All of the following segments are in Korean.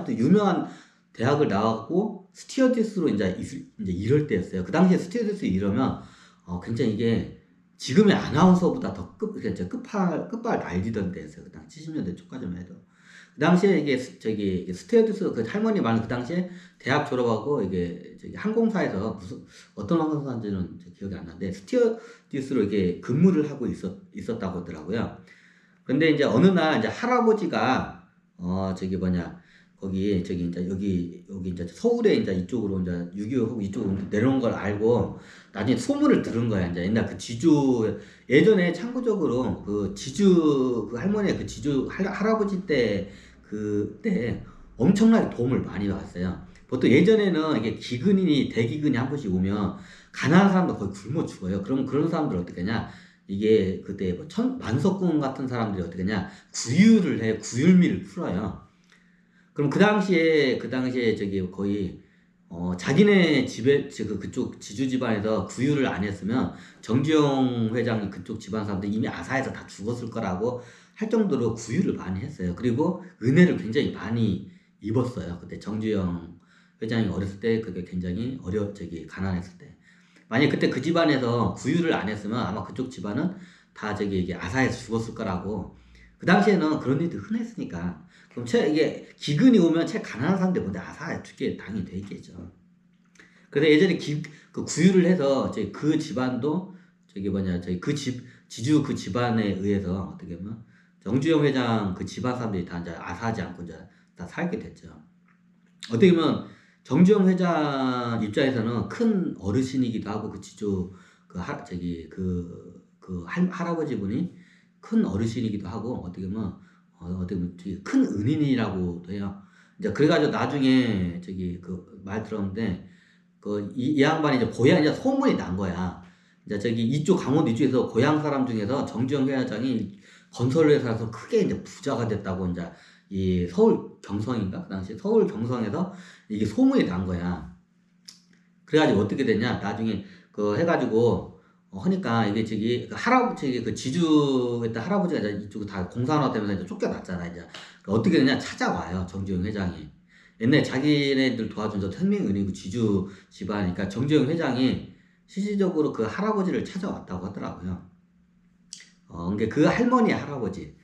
아무튼 유명한 대학을 나왔고 스튜어디스로 이제 이럴 때였어요. 그 당시에 스튜어디스 이러면 굉장히 이게 지금의 아나운서보다 더 끝발 날리던 때였어요. 그 당시 70년대 초까지만 해도. 그 당시에 이게 저기 스튜어디스 그 할머니 말은 그 당시에 대학 졸업하고 이게 저기 항공사에서 무슨 어떤 항공사인지는 기억이 안 나는데 스튜어디스로 이게 근무를 하고 있었다고 하더라고요. 근데 이제 어느 날 이제 할아버지가 저기 뭐냐 거기 저기 이제 여기 이제 서울에 이제 이쪽으로 이제 6.25 이쪽으로 내려온 걸 알고 나중에 소문을 들은 거야. 이제 옛날 그 지주 예전에 참고적으로 그 지주 그 할머니의 그 지주 할아버지 때 그때 엄청나게 도움을 많이 받았어요. 보통 예전에는 이게 기근이 대기근이 한 번씩 오면 가난한 사람도 거의 굶어 죽어요. 그럼 그런 사람들 어떻게 하냐? 이게 그때 뭐 만석군 같은 사람들이 어떻게 하냐? 구휼을 해 구휼미를 풀어요. 그럼 그 당시에 저기 거의 자기네 집에 그쪽 지주 집안에서 구휼을 안 했으면 정주영 회장 그쪽 집안 사람들 이미 아사에서 다 죽었을 거라고 할 정도로 구휼을 많이 했어요. 그리고 은혜를 굉장히 많이 입었어요. 그때 정주영 회장이 어렸을 때 그게 굉장히 저기 가난했을 때. 만약 그때 그 집안에서 구휼을 안 했으면 아마 그쪽 집안은 다 저기 이게 아사에서 죽었을 거라고. 그 당시에는 그런 일도 흔했으니까. 그럼 이게 기근이 오면 제일 가난한 사람들 뭔데 아사에 죽게 당연히 돼 있겠죠. 그래서 예전에 그 구휼을 해서 저기 그 집안도 저기 뭐냐 저기 지주 그 집안에 의해서 어떻게 보면 정주영 회장 그 집안 사람들이 다 이제 아사하지 않고 이제 다 살게 됐죠. 어떻게 보면 정주영 회장 입장에서는 큰 어르신이기도 하고 그 지주 할아버지 분이 큰 어르신이기도 하고 어떻게 보면 큰 은인이라고도 해요. 이제 그래가지고 나중에 저기 그 말 들었는데 이 양반이 이제 고향 이제 소문이 난 거야. 이제 저기 이쪽 강원도 이쪽에서 고향 사람 중에서 정주영 회장이 건설회사에서 크게 이제 부자가 됐다고 이제 이 서울 경성인가 그 당시 서울 경성에서 이게 소문이 난 거야. 그래가지고 어떻게 됐냐 나중에 해가지고 하니까 이게 저기 할아버지 그 지주했던 할아버지가 이제 이쪽 다 공산화 되면서 이제 쫓겨났잖아. 이제 어떻게 되냐 찾아와요 정주영 회장이. 옛날에 자기네들 도와준 저 생명은행구 지주 집안이니까 정주영 회장이 실질적으로 그 할아버지를 찾아왔다고 하더라고요. 그게 그 할머니의 할아버지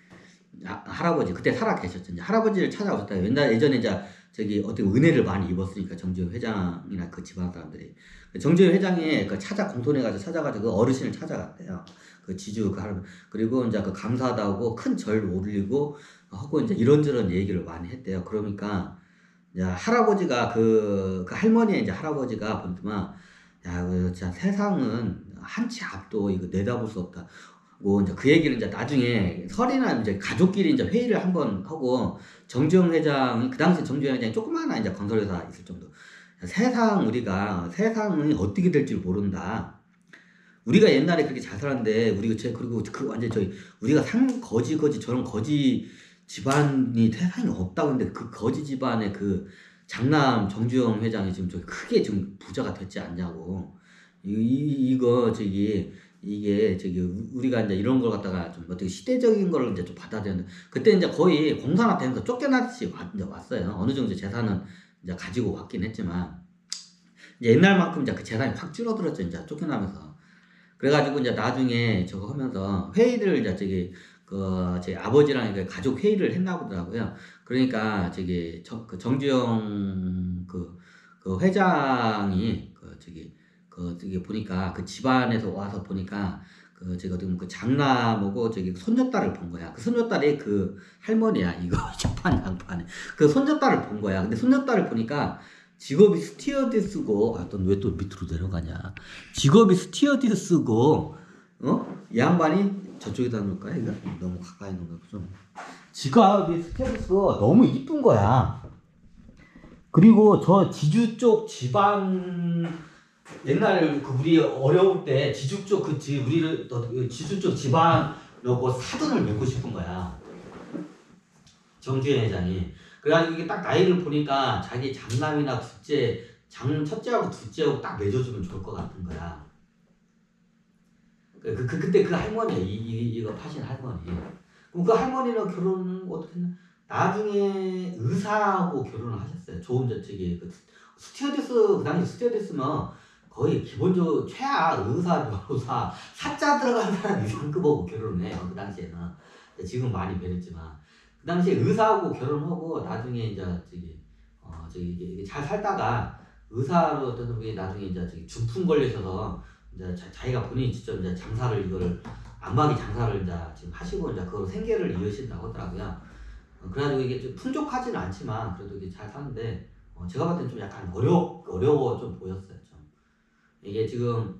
그때 살아 계셨죠. 이제 할아버지를 찾아오셨다. 예전에 이제 저기 어떻게 은혜를 많이 입었으니까 정주영 회장이나 그 집안 사람들이 정주영 회장이 공손해가지고 찾아가지고 그 어르신을 찾아갔대요. 그 지주 그 할아버지 그리고 이제 그 감사하다고 큰 절 올리고 하고 이제 이런저런 얘기를 많이 했대요. 그러니까 이제 할아버지가 그 할머니의 이제 할아버지가 보니까 야, 진짜 세상은 한치 앞도 이거 내다볼 수 없다. 뭐 이제 그 얘기를 이제 나중에 설이나 이제 가족끼리 이제 회의를 한번 하고 정주영 회장이 그 당시 정주영 회장이 조그마한 이제 건설회사 있을 정도. 세상이 어떻게 될지 모른다. 우리가 옛날에 그렇게 잘 살았는데 그리고 그 완전 우리가 거지 저런 거지 집안이 세상에 없다고 했는데 그 거지 집안의 그 장남 정주영 회장이 지금 크게 좀 부자가 됐지 않냐고. 이게 우리가 이제 이런 걸 갖다가 좀 어떻게 시대적인 거를 이제 좀 받아들였는데 그때 이제 거의 공산화 되면서 쫓겨나듯이 이제 왔어요. 어느 정도 재산은 이제 가지고 왔긴 했지만 이제 옛날만큼 이제 그 재산이 확 줄어들었죠. 이제 쫓겨나면서. 그래가지고 이제 나중에 저거 하면서 회의를 이제 제 아버지랑 이제 가족 회의를 했나 보더라고요. 그러니까 그 정주영 그 회장이 보니까 그 집안에서 와서 보니까 어떻게 보면 그 장남하고 손녀딸을 본 거야. 그 손녀딸이 그 할머니야. 이거 양반에 그 손녀딸을 본 거야. 근데 손녀딸을 보니까 직업이 스튜어디스고 넌 왜 또 밑으로 내려가냐? 직업이 스튜어디스고 이 양반이 저쪽에다 놓을까요? 이거 너무 가까이 놓은 거 좀. 직업이 스튜어디스고 너무 이쁜 거야. 그리고 저 지주 쪽 집안 옛날에 우리 어려울 때 지주 쪽 지주 쪽 집안하고 사돈을 맺고 싶은 거야. 정주영 회장이. 그래가지고 이게 딱 나이를 보니까 자기 장남이나 첫째하고 둘째하고 딱 맺어주면 좋을 것 같은 거야. 그때 그 할머니 이거 파신 할머니. 그럼 그 할머니는 결혼은 어떻게 했나? 나중에 의사하고 결혼을 하셨어요. 좋은 저기 그 스튜어디스 그 당시 스튜어디스면 거의 기본적으로 최하 의사, 변호사, 사자 들어간 사람 이상급하고 결혼을 해요. 그 당시에는. 지금 많이 변했지만 그 당시에 의사하고 결혼하고 나중에 이제 저기 이게 잘 살다가 의사로 어떤 분이 나중에 이제 저기 중풍 걸리셔서 이제 자기가 본인이 직접 이제 장사를 이거를 안마기 장사를 이제 지금 하시고 이제 그걸 생계를 이으신다고 하더라고요. 그래가지고 이게 좀 풍족하지는 않지만 그래도 이게 잘 사는데 제가 봤을 땐 좀 약간 어려워 좀 보였어요. 좀 이게 지금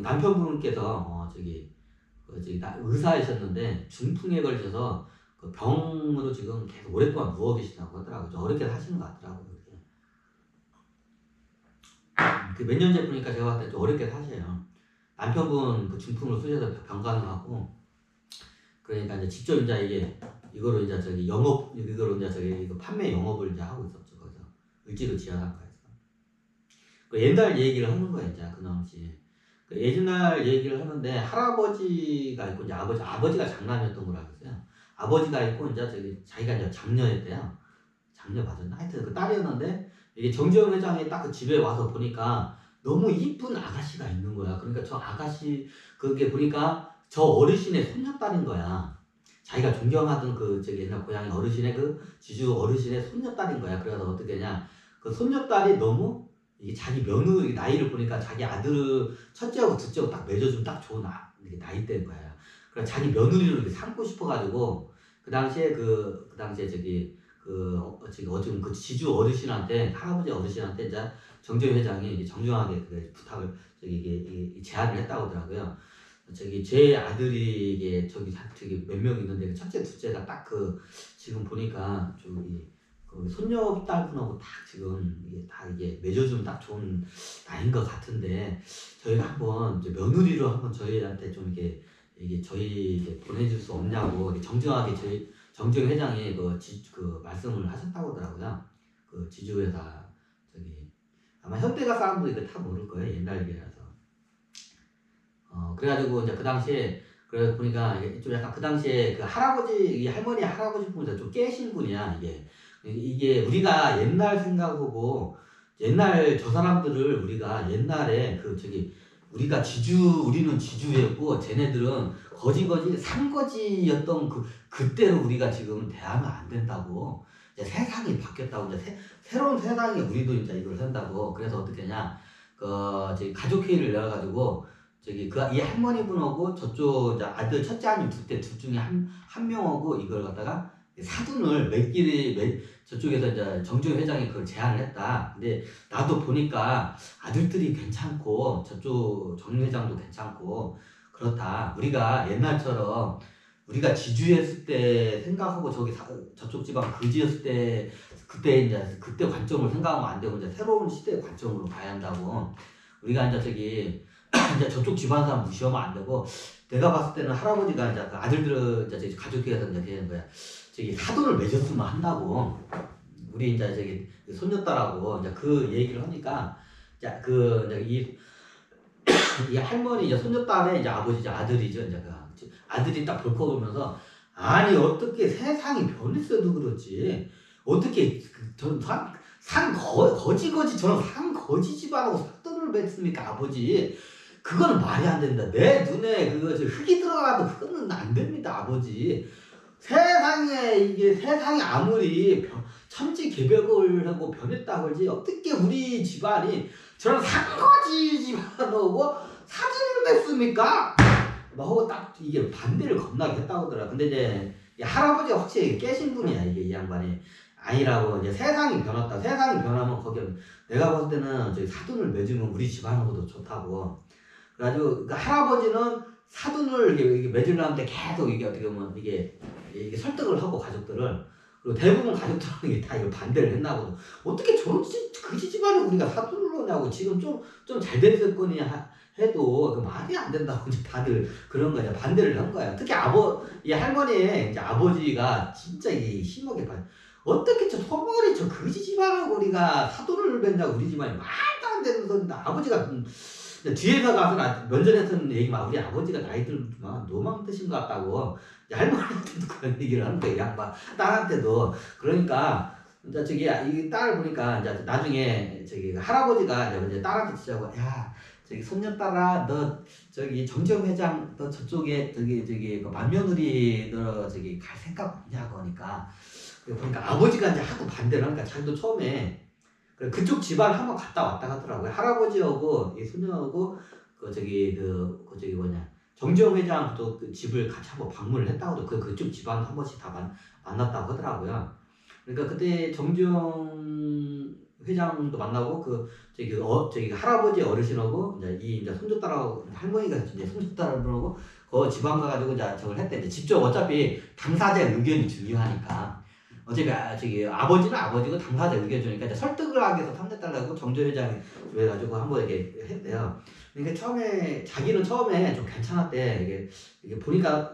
남편분께서 의사이셨는데 중풍에 걸리셔서 그 병으로 지금 계속 오랫동안 누워 계시다고 하더라고요. 좀 어렵게 사시는 것 같더라고요. 그 몇 년째 보니까 제가 봤을 때 좀 어렵게 사셔요. 남편분 그 중풍으로 쓰셔서 병간호하고 그러니까 이제 직접 이제 이거로 이제 이거로 이제 이거 판매 영업을 이제 하고 있었죠. 거기서 을지로 지하상가에서. 그 옛날 얘기를 하는 거예요. 이제 그놈 씨. 그 옛날 얘기를 하는데 할아버지가 있고 이제 아버지가 장남이었던 걸 알고 있어요. 아버지가 있고 이제 자기가 이제 장녀였대요. 장녀 맞았나? 하여튼 그 딸이었는데 이게 정재훈 회장이 딱 그 집에 와서 보니까 너무 이쁜 아가씨가 있는 거야. 그러니까 저 아가씨 그게 보니까 저 어르신의 손녀딸인 거야. 자기가 존경하던 옛날 고향의 어르신의 그 지주 어르신의 손녀딸인 거야. 그래서 어떻게 하냐? 그 손녀딸이 너무 이게 자기 며느리 나이를 보니까 자기 아들 첫째하고 둘째하고 딱 맺어주면 딱 좋은 나이대인 거야. 그래서 자기 며느리를 이렇게 삼고 싶어가지고 그 당시에 어쨌든 그 지주 어르신한테 할아버지 어르신한테 이제 정재훈 회장이 정중하게 그 부탁을 이게 제안을 했다고 하더라고요. 제 아들이 이게 몇 명 있는데 그 첫째 둘째가 딱 지금 보니까 그 손녀딸분하고 딱 지금 이게 맺어주면 딱 좋은 나이인 것 같은데 저희가 한번 이제 며느리로 한번 저희한테 좀 이게 저희 보내줄 수 없냐고 정중하게 정재훈 회장이 그 말씀을 하셨다고 하더라고요. 그 지주회사 아마 현대가 사람도 이거 다 모를 거예요. 옛날 얘기라서. 그래가지고 이제 그 당시에 그래 보니까 이게 좀 약간 그 당시에 그 할아버지 할머니 할아버지 분들 좀 깨신 분이야. 이게 우리가 옛날 생각하고 옛날 저 사람들을 우리가 옛날에 우리는 지주였고 쟤네들은 거지 산거지였던 그때로 우리가 지금 대하면 안 된다고. 이제 세상이 바뀌었다고. 이제 새로운 세상에 우리도 이제 이걸 산다고. 그래서 어떻게 하냐? 가족 회의를 열어가지고 이 할머니 분하고 저쪽 이제 아들 첫째 아님 둘째 둘 중에 한 명하고 이걸 갖다가 사돈을 저쪽에서 이제 정재훈 회장이 그걸 제안을 했다. 근데 나도 보니까 아들들이 괜찮고 저쪽 정 회장도 괜찮고 그렇다. 우리가 옛날처럼 우리가 지주했을 때 생각하고 저쪽 지방 거지였을 때 그때 관점을 생각하면 안 되고 이제 새로운 시대의 관점으로 가야 한다고. 우리가 이제 이제 저쪽 집안 사람 무시하면 안 되고 내가 봤을 때는 할아버지가 이제 그 아들들을 이제 가족회에서 이제 되는 거야. 사돈을 맺었으면 한다고. 우리 이제 손녀딸하고 이제 그 얘기를 하니까 이 할머니 이제 손녀딸의 이제 아버지 이제 아들이죠. 이제 아들이 딱 벌컥 오면서 아니 어떻게 세상이 변했어도 그렇지 어떻게 저런 저런 거지 집안하고 사돈을 맺습니까 아버지. 그건 말이 안 된다. 내 눈에 흙이 들어가도 그거는 안 됩니다 아버지. 세상이 아무리 천지개벽을 하고 변했다고 하지 어떻게 우리 집안이 저런 산거지 집안하고 사돈을 맺습니까? 막 하고 딱 이게 반대를 겁나게 했다고 하더라. 근데 이제 할아버지가 확실히 깨신 분이야 이 양반이. 아니라고. 이제 세상이 변했다. 세상이 변하면 거기 내가 봤을 때는 사돈을 맺으면 우리 집안하고도 좋다고. 그래가지고 그 할아버지는 사돈을 이게 맺으려는데 계속 이게 어떻게 보면 이게 설득을 하고 가족들을. 그리고 대부분 가족들은 다 이거 반대를 했나고. 어떻게 저런 그지 집안에 우리가 사돈을 넣냐고. 지금 좀 잘 됐을 거니 해도 그 말이 안 된다고 이제 다들 그런 거냐 반대를 한 거야. 특히 이 할머니의 이제 아버지가 진짜 심하게 어떻게 저 소머리 저 그지 집안하고 우리가 사돈을 맺냐고. 우리 집안이 말도 안 되는 소리인데 아버지가 근데 뒤에서 가서 면전에서는 얘기 막 우리 아버지가 나이 들면 노망 드신 것 같다고 이제 할머니한테도 그런 얘기를 하는 거예요. 양반 딸한테도. 그러니까 이제 저기 이 딸 보니까 이제 나중에 저기 할아버지가 이제 딸한테 지자고 야 저기 손녀딸아 너 저기 정지영 회장 너 저쪽에 저기 그 맏며느리 너 저기 갈 생각 없냐고 하니까 그러니까 아버지가 이제 하도 반대를 하니까 자기도 처음에 그쪽 집안 한번 갔다 왔다 하더라고요. 할아버지하고 이 손녀하고 그 저기 뭐냐 정지영 회장도 그 집을 같이 한번 방문을 했다고 그쪽 집안 한 번씩 다 만났다고 하더라고요. 그러니까 그때 정지영 회장도 만나고 저기 할아버지 어르신하고 이제 손주딸하고 할머니가 이제 손주딸하고 그 지방 가가지고 이제 저걸 했대. 이제 직접 어차피 당사자 의견이 중요하니까. 어차피 저기 아버지는 아버지고 당사자 의견 주니까 이제 설득을 하기 위해서 3대딸하고 정조 회장이 그래가지고 한번 이렇게 했대요. 그러니까 자기는 처음에 좀 괜찮았대. 이게 보니까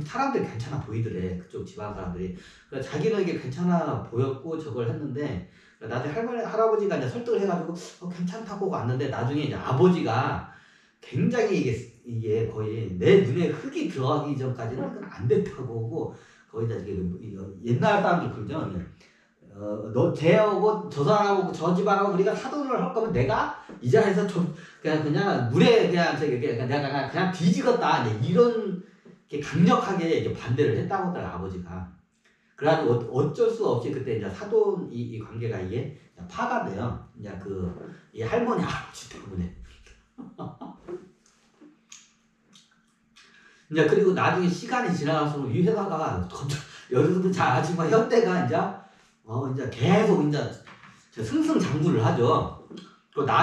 사람들이 괜찮아 보이더래. 그쪽 집안 사람들이. 그래서 자기는 이게 괜찮아 보였고 저걸 했는데 나중에 할아버지가 이제 설득을 해가지고 괜찮다고 왔는데 나중에 이제 아버지가 굉장히 이게 거의 내 눈에 흙이 들어가기 전까지는 안 됐다고 하고 거의 다 옛날 사람들 그러죠. 너 쟤하고 저 사람하고 저 집안하고 우리가 사돈을 할 거면 내가 이 자리에서 좀 그냥 물에 그냥 내가 그냥 뒤지겠다 이런 게 강력하게 이제 반대를 했다고 하더라고 아버지가. 그래가지고 어쩔 수 없이 그때 이제 사돈 이 관계가 이게 파가 돼요. 이제 이 할머니 아버지 때문에. 이제 그리고 나중에 시간이 지나갈수록 이 회사가 여기서도 아지만 현대가 이제 계속 이제 승승장구를 하죠. 또